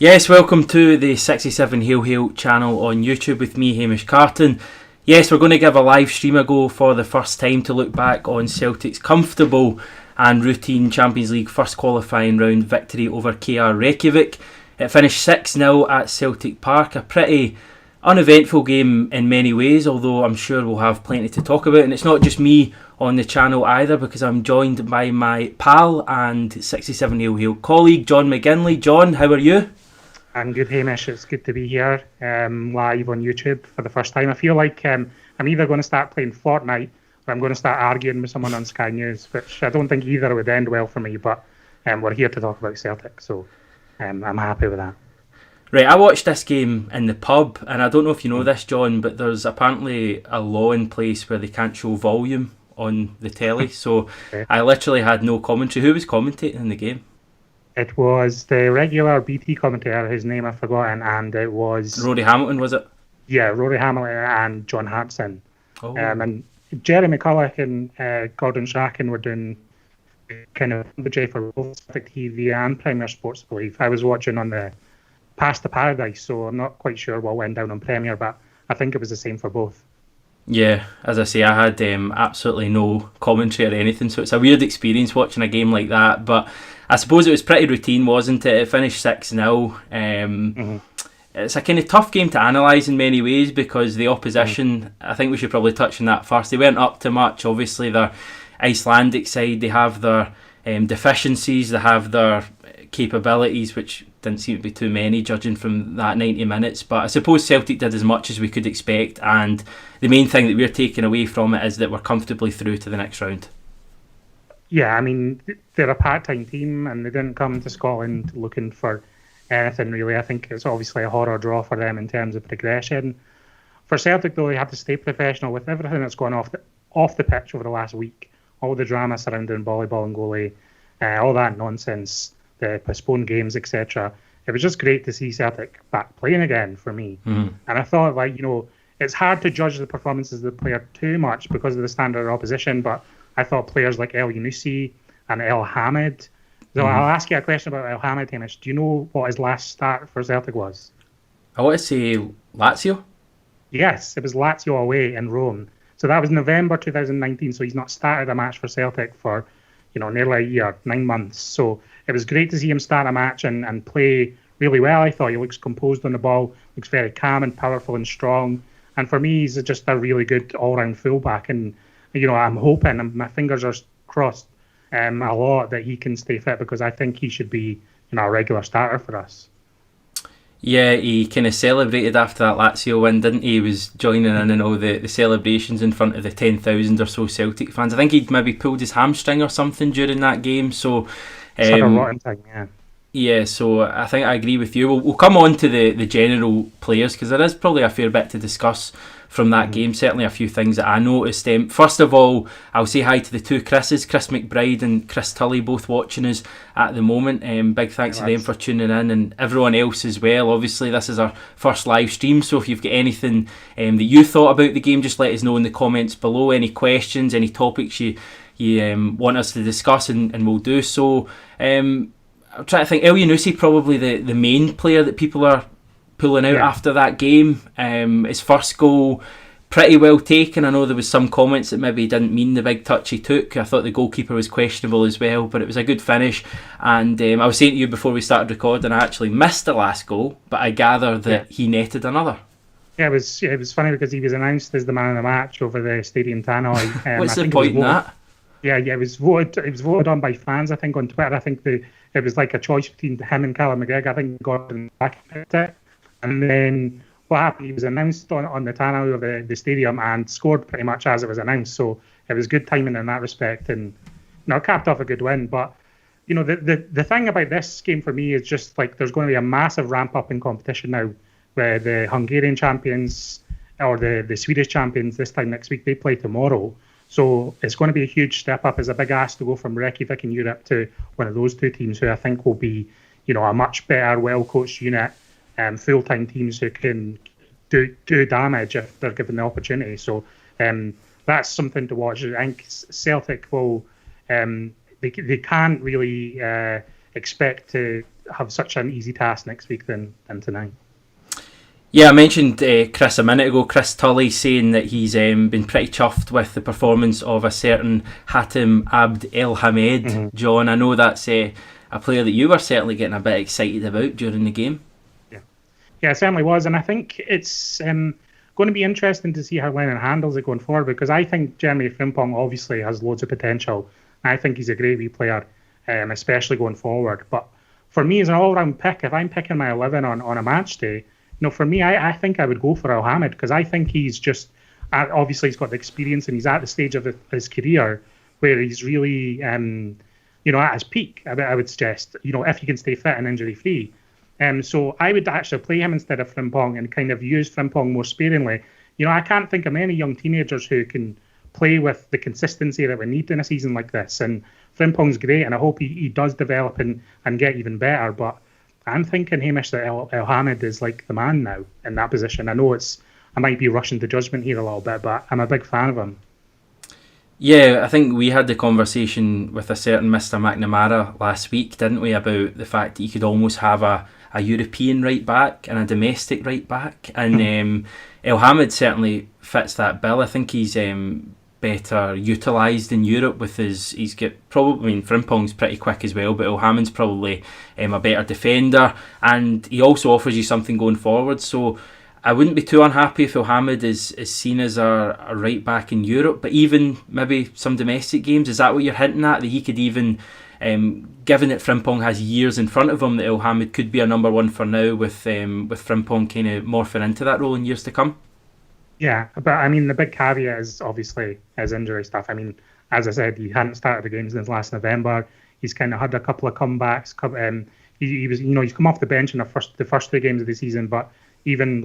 Yes, welcome to the 67 Hail Hail channel on YouTube with me, Hamish Carton. Yes, we're going to give a live stream a go for the first time to look back on Celtic's comfortable and routine Champions League first qualifying round victory over KR Reykjavik. It finished 6-0 at Celtic Park, a pretty uneventful game in many ways, although I'm sure we'll have plenty to talk about. And it's not just me on the channel either, because I'm joined by my pal and 67 Hail Hail colleague, John McGinley. John, how are you? I'm good, Hamish. It's good to be here live on YouTube for the first time. I feel like I'm either going to start playing Fortnite or I'm going to start arguing with someone on Sky News, which I don't think either would end well for me, but we're here to talk about Celtic, so I'm happy with that. Right, I watched this game in the pub, and I don't know if you know this, John, but there's apparently a law in place where they can't show volume on the telly, so okay. I literally had no commentary. Who was commentating in the game? It was the regular BT commentator, his name I've forgotten, and it was... Rory Hamilton, was it? Yeah, Rory Hamilton and John Hartson. Oh. And Jerry McCulloch and Gordon Strachan were doing kind of commentary for both Celtic TV and Premier Sports, I believe. I was watching on the Past the Paradise, so I'm not quite sure what went down on Premier, but I think it was the same for both. Yeah, as I say, I had absolutely no commentary or anything, so it's a weird experience watching a game like that, but I suppose it was pretty routine, wasn't it? It finished 6-0. It's a kind of tough game to analyse in many ways because the opposition, I think we should probably touch on that first. They weren't up to much. Obviously, their Icelandic side, they have their deficiencies, they have their capabilities, which didn't seem to be too many judging from that 90 minutes. But I suppose Celtic did as much as we could expect, and the main thing that we're taking away from it is that we're comfortably through to the next round. Yeah, I mean, they're a part-time team and they didn't come to Scotland looking for anything really. I think it's obviously a horror draw for them in terms of progression. For Celtic, though, they have to stay professional with everything that's gone off the pitch over the last week. All the drama surrounding volleyball and goalie, all that nonsense, the postponed games, etc. It was just great to see Celtic back playing again for me. And I thought, it's hard to judge the performances of the player too much because of the standard of opposition, but I thought players like Elyounoussi and Elhamed. So I'll ask you a question about Elhamed, Hamish. Do you know what his last start for Celtic was? I want to say Lazio. Yes, it was Lazio away in Rome. So that was November 2019. So he's not started a match for Celtic for, nearly a year, 9 months. So it was great to see him start a match and play really well. I thought he looks composed on the ball, looks very calm and powerful and strong. And for me, he's just a really good all-round fullback. And I'm hoping, and my fingers are crossed a lot, that he can stay fit because I think he should be a regular starter for us. Yeah, he kind of celebrated after that Lazio win, didn't he? He was joining in all the celebrations in front of the 10,000 or so Celtic fans. I think he'd maybe pulled his hamstring or something during that game. So, it's like a rotten thing, yeah. Yeah, so I think I agree with you. We'll come on to the general players because there is probably a fair bit to discuss from that game. Certainly a few things that I noticed. First of all, I'll say hi to the two Chris's, Chris McBride and Chris Tully, both watching us at the moment. Big thanks to them for tuning in, and everyone else as well. Obviously, this is our first live stream, so if you've got anything that you thought about the game, just let us know in the comments below. Any questions, any topics you want us to discuss, and we'll do so. I'm trying to think. Elyounoussi probably the main player that people are pulling out after that game. His first goal, pretty well taken. I know there was some comments that maybe didn't mean the big touch he took. I thought the goalkeeper was questionable as well, but it was a good finish. And I was saying to you before we started recording, I actually missed the last goal, but I gather that he netted another. Yeah, it was funny because he was announced as the man of the match over the stadium tannoy. What's the point in that? Yeah, it was voted on by fans, I think, on Twitter. I think it was like a choice between him and Callum McGregor. I think Gordon picked it. And then what happened, he was announced on the tannoy of the stadium and scored pretty much as it was announced. So it was good timing in that respect and capped off a good win. But, the thing about this game for me is just like there's going to be a massive ramp up in competition now where the Hungarian champions or the Swedish champions this time next week, they play tomorrow. So it's going to be a huge step up. It's a big ask to go from Reykjavik in Europe to one of those two teams who I think will be, a much better, well-coached unit, full-time teams who can do damage if they're given the opportunity. So that's something to watch. I think Celtic will, they can't really expect to have such an easy task next week than tonight. Yeah, I mentioned Chris a minute ago, Chris Tully, saying that he's been pretty chuffed with the performance of a certain Hatem Abd Elhamed. Mm-hmm. John, I know that's a player that you were certainly getting a bit excited about during the game. Yeah, it certainly was, and I think it's going to be interesting to see how Lennon handles it going forward, because I think Jeremy Frimpong obviously has loads of potential. I think he's a great wee player, especially going forward. But for me, as an all-round pick, if I'm picking my 11 on a match day, for me, I think I would go for Elhamed, because I think he's just, obviously he's got the experience and he's at the stage of his career where he's really, at his peak, I would suggest, if he can stay fit and injury-free. So I would actually play him instead of Frimpong and kind of use Frimpong more sparingly. I can't think of many young teenagers who can play with the consistency that we need in a season like this. And Frimpong's great, and I hope he does develop and get even better. But I'm thinking, Hamish, that Elhamed is like the man now in that position. I know I might be rushing to judgment here a little bit, but I'm a big fan of him. Yeah, I think we had the conversation with a certain Mr. McNamara last week, didn't we, about the fact that you could almost have a European right back and a domestic right back, and Elhamed certainly fits that bill. I think he's better utilised in Europe with he's got probably, Frimpong's pretty quick as well, but Elhamed's probably a better defender, and he also offers you something going forward. So I wouldn't be too unhappy if Elhamed is seen as a right back in Europe, but even maybe some domestic games. Is that what you're hinting at? That he could even, given that Frimpong has years in front of him, that Elhamed could be a number one for now, with Frimpong kind of morphing into that role in years to come? Yeah, but I mean, the big caveat is obviously his injury stuff. I mean, as I said, he hadn't started the games since last November. He's kind of had a couple of comebacks. He was, he's come off the bench in the first 3 games of the season, but even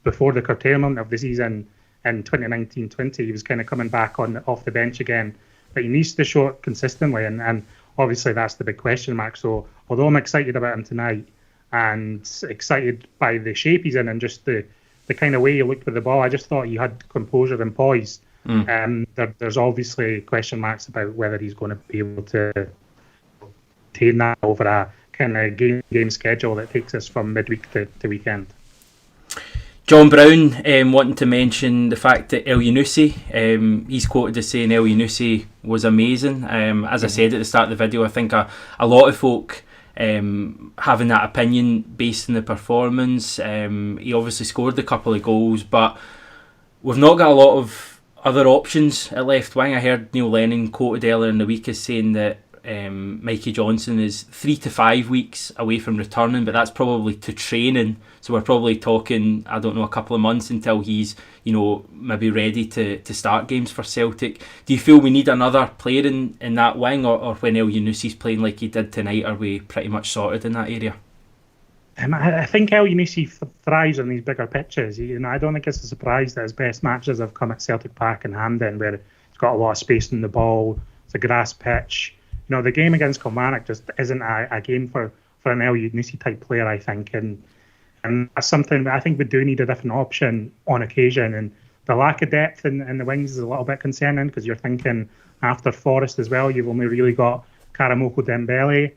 before the curtailment of the season in 2019-20, he was kind of coming back off the bench again. But he needs to show it consistently, and obviously that's the big question mark. So although I'm excited about him tonight and excited by the shape he's in and just the kind of way he looked with the ball, I just thought he had composure and poise. There's obviously question marks about whether he's going to be able to maintain that over a kind of game schedule that takes us from midweek to weekend. John Brown wanting to mention the fact that Elyounoussi, he's quoted as saying Elyounoussi was amazing. As I said at the start of the video, I think a lot of folk having that opinion based on the performance. He obviously scored a couple of goals, but we've not got a lot of other options at left wing. I heard Neil Lennon quoted earlier in the week as saying that Mikey Johnson is 3 to 5 weeks away from returning, but that's probably to training. So we're probably talking, I don't know, a couple of months until he's, maybe ready to start games for Celtic. Do you feel we need another player in that wing, or when Elyounoussi playing like he did tonight, are we pretty much sorted in that area? I think Elyounoussi thrives on these bigger pitches. I don't think it's a surprise that his best matches have come at Celtic Park and Hampden, where he's got a lot of space in the ball. It's a grass pitch. The game against Kilmarnock just isn't a game for an Elyounoussi type player, I think, and that's something that I think we do need a different option on occasion. And the lack of depth in the wings is a little bit concerning, because you're thinking after Forrest as well, you've only really got Karamoko Dembele,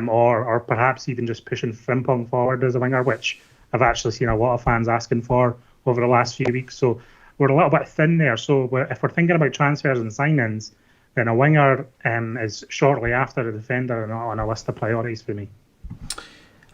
or perhaps even just pushing Frimpong forward as a winger, which I've actually seen a lot of fans asking for over the last few weeks. So we're a little bit thin there. So if we're thinking about transfers and signings, then a winger is shortly after a defender on a list of priorities for me.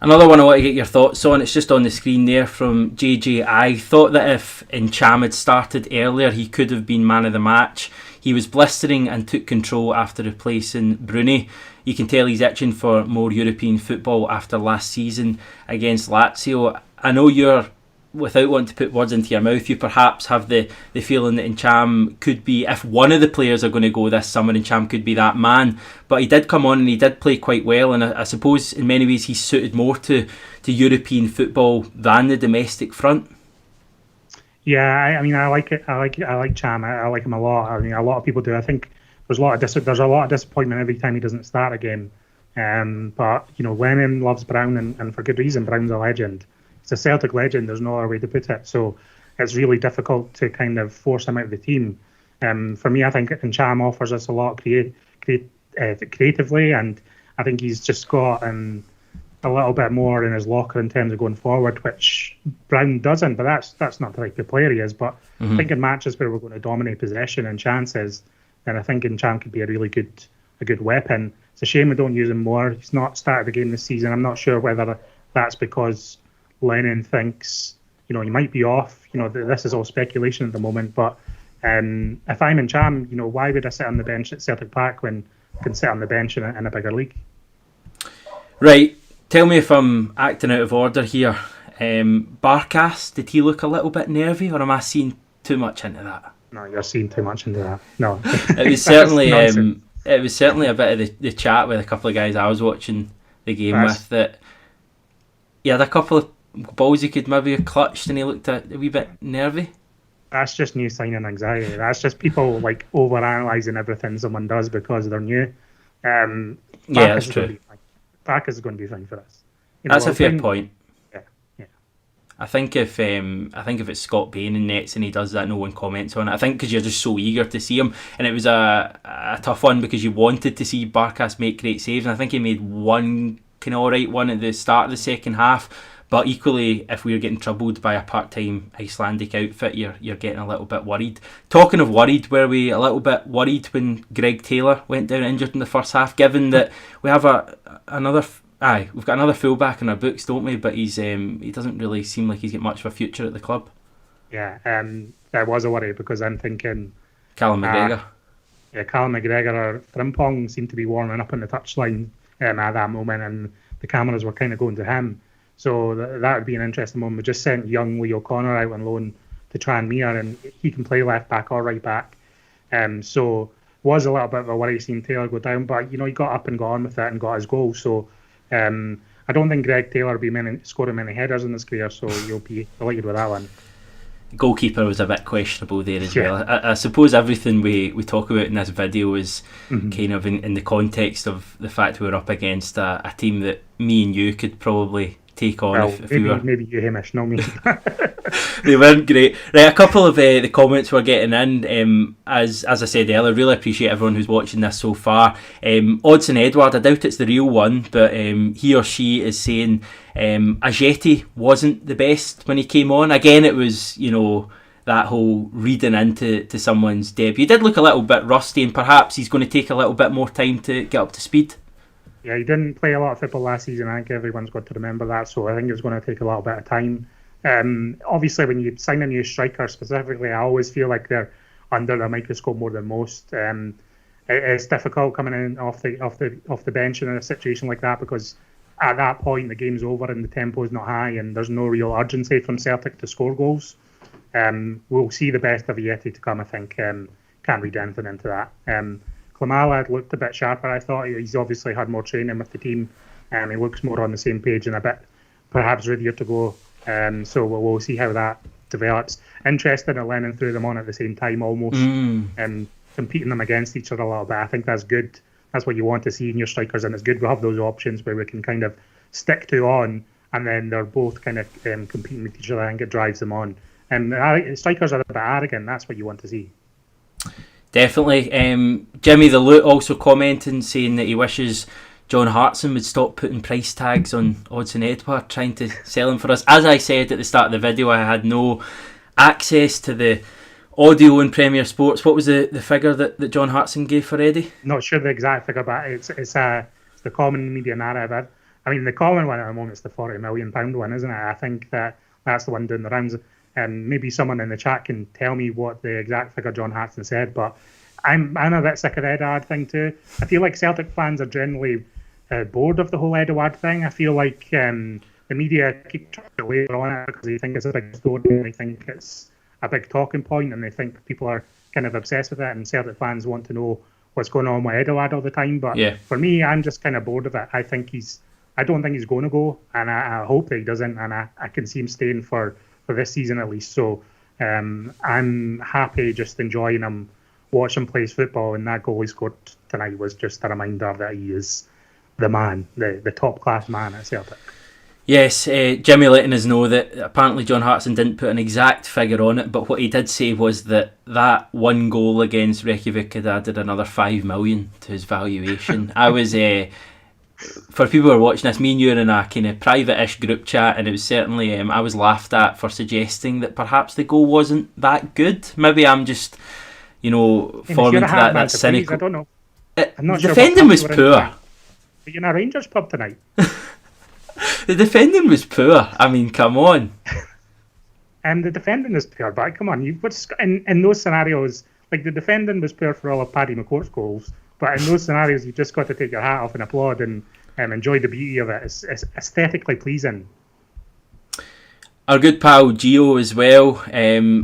Another one I want to get your thoughts on, it's just on the screen there from JJ. I thought that if Encham had started earlier, he could have been man of the match. He was blistering and took control after replacing Bruni. You can tell he's itching for more European football after last season against Lazio. I know you're, without wanting to put words into your mouth, you perhaps have the feeling that Encham could be, if one of the players are going to go this summer, Encham could be that man. But he did come on and he did play quite well, and I suppose in many ways he's suited more to European football than the domestic front. Yeah, I like it. I like Cham. I like him a lot. I mean, a lot of people do. I think there's a lot of disappointment every time he doesn't start a game. But Lennon loves Brown, and for good reason. Brown's a legend. It's a Celtic legend. There's no other way to put it. So it's really difficult to kind of force him out of the team. For me, I think Encham offers us a lot creatively, and I think he's just got a little bit more in his locker in terms of going forward, which Brown doesn't. But that's not the type of player he is. But I think in matches where we're going to dominate possession and chances, then I think Encham could be a really good weapon. It's a shame we don't use him more. He's not started the game this season. I'm not sure whether that's because Lennon thinks, he might be off. This is all speculation at the moment. But if I'm Encham, why would I sit on the bench at Celtic Park when I can sit on the bench in a bigger league? Right. Tell me if I'm acting out of order here. Barkas, did he look a little bit nervy, or am I seeing too much into that? No, you're seeing too much into that. No, it was certainly a bit of the chat with a couple of guys I was watching the game with, that he had a couple of balls he could maybe have clutched and he looked a wee bit nervy. That's just new signing anxiety. That's just people over analysing everything someone does because they're new. Yeah, that's true. Barkas is going to be fine for us. That's a fair point. Yeah. I think if it's Scott Bain in nets and he does that, no one comments on it. I think because you're just so eager to see him, and it was a tough one because you wanted to see Barkas make great saves, and I think he made one kind of alright one at the start of the second half. But equally, if we were getting troubled by a part-time Icelandic outfit, you're getting a little bit worried. Talking of worried, were we a little bit worried when Greg Taylor went down injured in the first half? Given that we have we've got another fullback in our books, don't we? But he doesn't really seem like he's got much of a future at the club. Yeah, that was a worry because I'm thinking Callum McGregor. Callum McGregor or Frimpong seemed to be warming up on the touchline at that moment, and the cameras were kind of going to him. So that would be an interesting one. We just sent young Lee O'Connor out on loan to Tranmere, and he can play left back or right back. So was a little bit of a worry seeing Taylor go down, but he got up and got on with it and got his goal. So I don't think Greg Taylor will be scoring many headers in his career, so you'll be delighted with that one. Goalkeeper was a bit questionable there as well. I suppose everything we talk about in this video is kind of in the context of the fact we were up against a team that me and you could probably take on if we were. Maybe you, Hamish, no me. They weren't great. Right, a couple of the comments we're getting in, as I said earlier, really appreciate everyone who's watching this so far. Odson Edward, I doubt it's the real one, but he or she is saying Ajeti wasn't the best when he came on. Again, it was, that whole reading into someone's debut. He did look a little bit rusty, and perhaps he's going to take a little bit more time to get up to speed. Yeah, he didn't play a lot of football last season. I think everyone's got to remember that. So I think it's going to take a little bit of time. Obviously, when you sign a new striker specifically, I always feel like they're under the microscope more than most. It's difficult coming in off the bench in a situation like that because at that point the game's over and the tempo is not high and there's no real urgency from Celtic to score goals. We'll see the best of Ajeti to come. I think can't read anything into that. Klimala looked a bit sharper, I thought. He's obviously had more training with the team. He looks more on the same page and a bit perhaps readier to go. So we'll see how that develops. Interested in Lennon threw them on at the same time almost, competing them against each other a little bit. I think that's good. That's what you want to see in your strikers, and it's good we have those options where we can kind of stick to on, and then they're both kind of competing with each other. I think it drives them on. And strikers are a bit arrogant. That's what you want to see. Definitely. Jimmy the Loot also commenting saying that he wishes John Hartson would stop putting price tags on Odson Edward, trying to sell him for us. As I said at the start of the video, I had no access to the audio in Premier Sports. What was the figure that John Hartson gave for Eddie? Not sure the exact figure, but it's the common media narrative. I mean, the common one at the moment is the £40 million one, isn't it? I think that's the one doing the rounds. Maybe someone in the chat can tell me what the exact figure John Hartson said, but I'm a bit sick of the Edward thing too. I feel like Celtic fans are generally bored of the whole Edward thing. I feel like the media keep trying to labour on it because they think it's a big story and they think it's a big talking point and they think people are kind of obsessed with it, and Celtic fans want to know what's going on with Edward all the time. But for me, I'm just kind of bored of it. I don't think he's going to go, and I hope that he doesn't, and I can see him staying for this season at least. So I'm happy just enjoying him, watch him play his football, and that goal he scored tonight was just a reminder that he is the man, the top class man at Celtic. Yes, Jimmy letting us know that apparently John Hartson didn't put an exact figure on it, but what he did say was that one goal against Reykjavik had added another 5 million to his valuation. I was for people who are watching this, me and you are in a kind of private-ish group chat, and it was certainly I was laughed at for suggesting that perhaps the goal wasn't that good. Maybe I'm just, falling into that cynical. I don't know. I'm The not sure defending was poor. Are you in a Rangers pub tonight? The defending was poor. I mean, come on. And the defending is poor, but come on, in those scenarios, like the defending was poor for all of Paddy McCourt's goals, but in those scenarios, you've just got to take your hat off and applaud and enjoy the beauty of it. It's aesthetically pleasing. Our good pal Gio as well,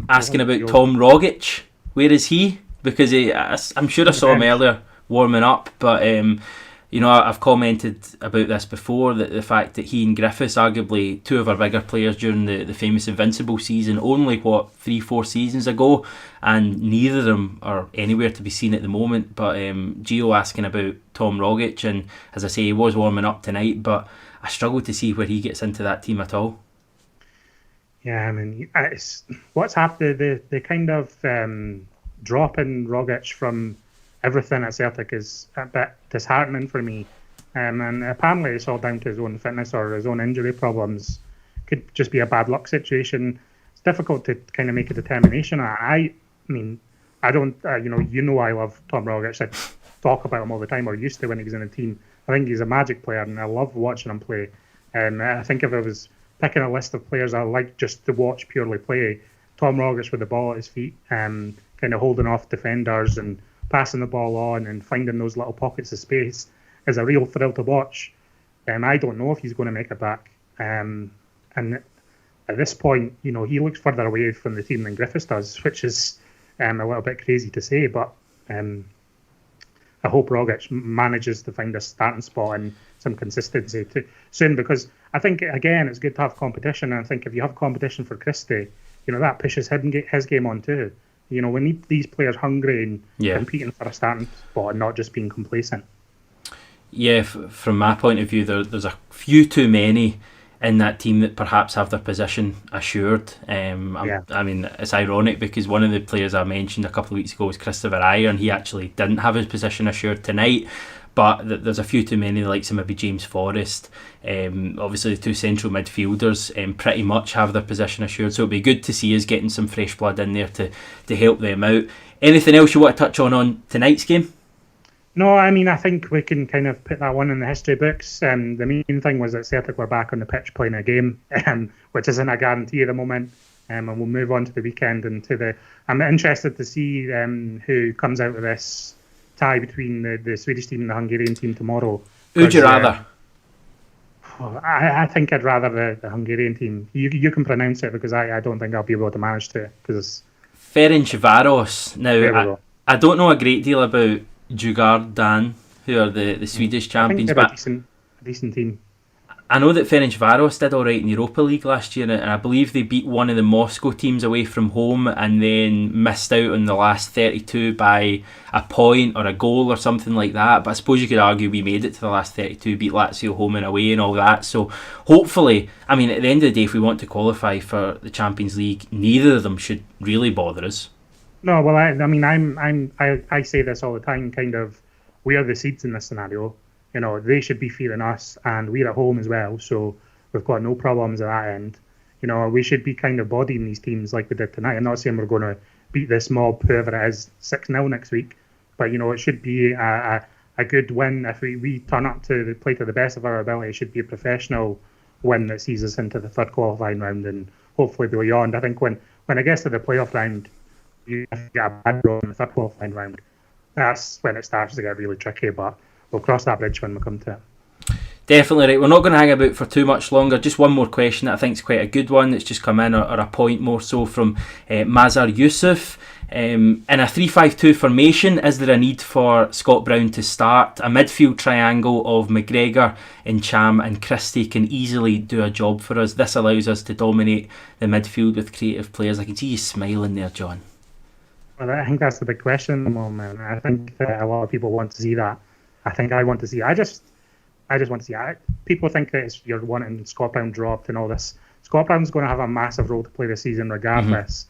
asking about Tom Rogic. Where is he? Because I'm sure I saw him earlier warming up, but I've commented about this before, that the fact that he and Griffiths, arguably two of our bigger players during the famous Invincible season, only 3-4 seasons ago, and neither of them are anywhere to be seen at the moment. But Gio asking about Tom Rogic, and as I say, he was warming up tonight, but I struggle to see where he gets into that team at all. Yeah, I mean, what's happened, the kind of drop in Rogic from everything at Celtic is a bit disheartening for me, and apparently it's all down to his own fitness or his own injury problems. Could just be a bad luck situation. It's difficult to kind of make a determination. I mean, I don't, I love Tom Rogic. I talk about him all the time, or used to when he was in the team. I think he's a magic player, and I love watching him play. I think if I was picking a list of players I like just to watch purely play, Tom Rogic with the ball at his feet, kind of holding off defenders and passing the ball on and finding those little pockets of space is a real thrill to watch. I don't know if he's going to make it back. And at this point, he looks further away from the team than Griffiths does, which is a little bit crazy to say, but I hope Rogic manages to find a starting spot and some consistency soon, because I think, again, it's good to have competition, and I think if you have competition for Christie, that pushes his game on too. We need these players hungry and competing for a starting spot and not just being complacent. Yeah, from my point of view, there's a few too many in that team that perhaps have their position assured. I mean, it's ironic because one of the players I mentioned a couple of weeks ago was Christopher Ayer, and he actually didn't have his position assured tonight. But there's a few too many, like maybe James Forrest. Obviously, the two central midfielders pretty much have their position assured. So it'll be good to see us getting some fresh blood in there to help them out. Anything else you want to touch on tonight's game? No, I mean, I think we can kind of put that one in the history books. The main thing was that Celtic were back on the pitch playing a game, which isn't a guarantee at the moment. And we'll move on to the weekend and I'm interested to see who comes out of this tie between the Swedish team and the Hungarian team tomorrow. Who'd you rather? I think I'd rather the Hungarian team. You can pronounce it, because I don't think I'll be able to manage to. Ferencvaros. Now, I don't know a great deal about Djurgården, who are the Swedish champions. I think they're a decent team. I know that Ferencvaros did alright in Europa League last year, and I believe they beat one of the Moscow teams away from home and then missed out on the last 32 by a point or a goal or something like that. But I suppose you could argue we made it to the last 32, beat Lazio home and away and all that. So hopefully, I mean, at the end of the day, if we want to qualify for the Champions League, neither of them should really bother us. No, well, I say this all the time, kind of, we are the seeds in this scenario. They should be feeling us, and we're at home as well, so we've got no problems at that end. We should be kind of bodying these teams like we did tonight. I'm not saying we're going to beat this mob, whoever it is, 6-0 next week, but it should be a good win. If we turn up to play to the best of our ability, it should be a professional win that sees us into the third qualifying round and hopefully beyond. I think when it gets to the playoff round, you get a bad draw in the third qualifying round. That's when it starts to get really tricky, but we'll cross that bridge when we come to it. Definitely right. We're not going to hang about for too much longer. Just one more question that I think is quite a good one that's just come in, or a point more so, from Mazhar Yusuf. In a 3-5-2 formation, is there a need for Scott Brown to start? A midfield triangle of McGregor, Cham and Christie can easily do a job for us. This allows us to dominate the midfield with creative players. I can see you smiling there, John. Well, I think that's the big question at the moment. I think that a lot of people want to see that. I think I want to see. I just want to see. People think that you're wanting Scott Brown dropped and all this. Scott Brown's going to have a massive role to play this season regardless.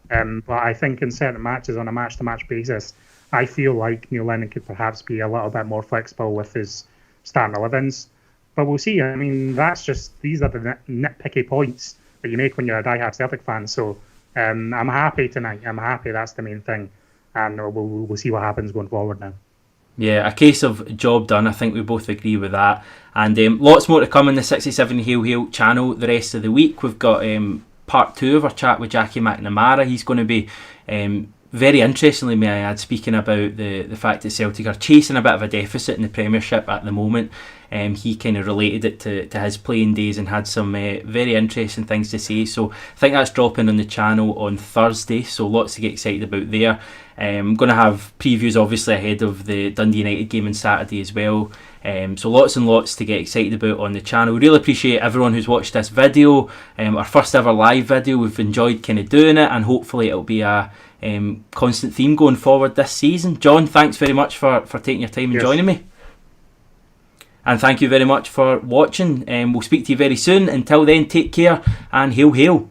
But I think in certain matches, on a match-to-match basis, I feel like Neil Lennon could perhaps be a little bit more flexible with his starting 11s. But we'll see. I mean, these are the nitpicky points that you make when you're a diehard Celtic fan. So I'm happy tonight. I'm happy. That's the main thing. And we'll see what happens going forward now. Yeah, a case of job done. I think we both agree with that. And lots more to come in the 67 Hail Hail channel the rest of the week. We've got part 2 of our chat with Jackie McNamara. He's going to be very interestingly, may I add, speaking about the fact that Celtic are chasing a bit of a deficit in the Premiership at the moment. He kind of related it to his playing days and had some very interesting things to say. So I think that's dropping on the channel on Thursday, so lots to get excited about there. I'm going to have previews obviously ahead of the Dundee United game on Saturday as well. So lots and lots to get excited about on the channel. We really appreciate everyone who's watched this video, our first ever live video. We've enjoyed kind of doing it, and hopefully it'll be a constant theme going forward this season. John, thanks very much for taking your time and joining me. And thank you very much for watching. We'll speak to you very soon. Until then, take care and hail hail.